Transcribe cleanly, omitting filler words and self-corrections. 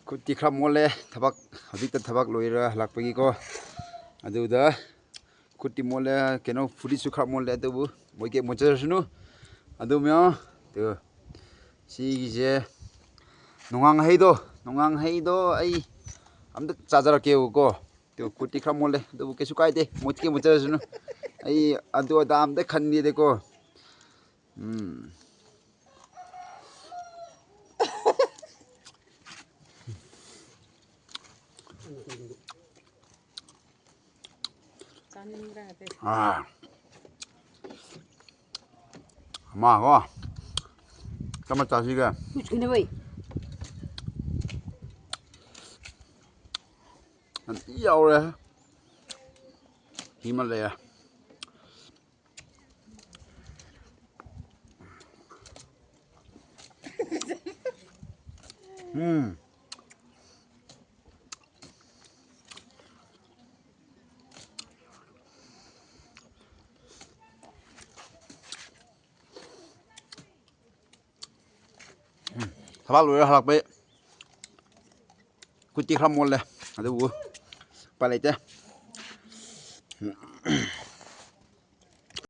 ꯈꯨꯠꯇꯤ ꯈꯔ ꯃꯣꯠꯂꯦ ꯊꯕꯛ ꯍꯧꯖꯤꯛꯇ ꯊꯕꯛ ꯂꯣꯏꯔ ꯍꯜꯂꯛꯄꯒꯤꯀꯣ ꯑꯗꯨꯗ ꯈꯨꯠꯇꯤ ꯃꯣꯠꯂꯦ ꯀꯩꯅꯣ ꯐꯨꯔꯤꯠꯁꯨ ꯈꯔ ꯃꯣꯠꯂꯦ ꯑꯗꯨꯕꯨ ꯃꯣꯏꯒꯤ ꯃꯣꯠꯆꯔꯁꯅꯨ ꯑꯗꯨꯃ ꯁꯤꯒꯤꯁꯦ ꯅꯣꯡꯉꯥꯡꯍꯩꯗꯣ ꯑꯩ ꯑꯝꯇ ꯆꯥꯖꯔꯛꯀꯦꯕꯀꯣ ꯈꯨꯠꯇꯤ ꯈꯔ ꯃꯣꯠꯂꯦ ꯑꯗꯨꯕꯨ ꯀꯩꯁꯨ ꯀꯥꯏꯗꯦ ꯃꯣꯠꯀꯦ ꯃꯣꯠꯆꯔꯁꯅꯨ ꯑꯩ ꯑꯗꯨ ꯑꯗꯥ ꯑꯝꯇ ꯈꯟꯕꯤꯗꯦꯀꯣ ꯑꯃ ꯀꯃ ꯆꯥꯁꯤꯒꯦ ꯌꯥꯎꯔꯦ ꯍꯤꯃꯥꯂꯌꯥ ꯊꯕꯛ ꯂꯣꯏꯔ ꯍꯜꯂꯛꯄꯩ ꯈꯨꯠꯇꯤ ꯈꯔ ꯃꯣꯠꯂꯦ ꯑꯗꯨꯕꯨ ꯎꯄꯥꯏ ꯂꯩꯇꯦ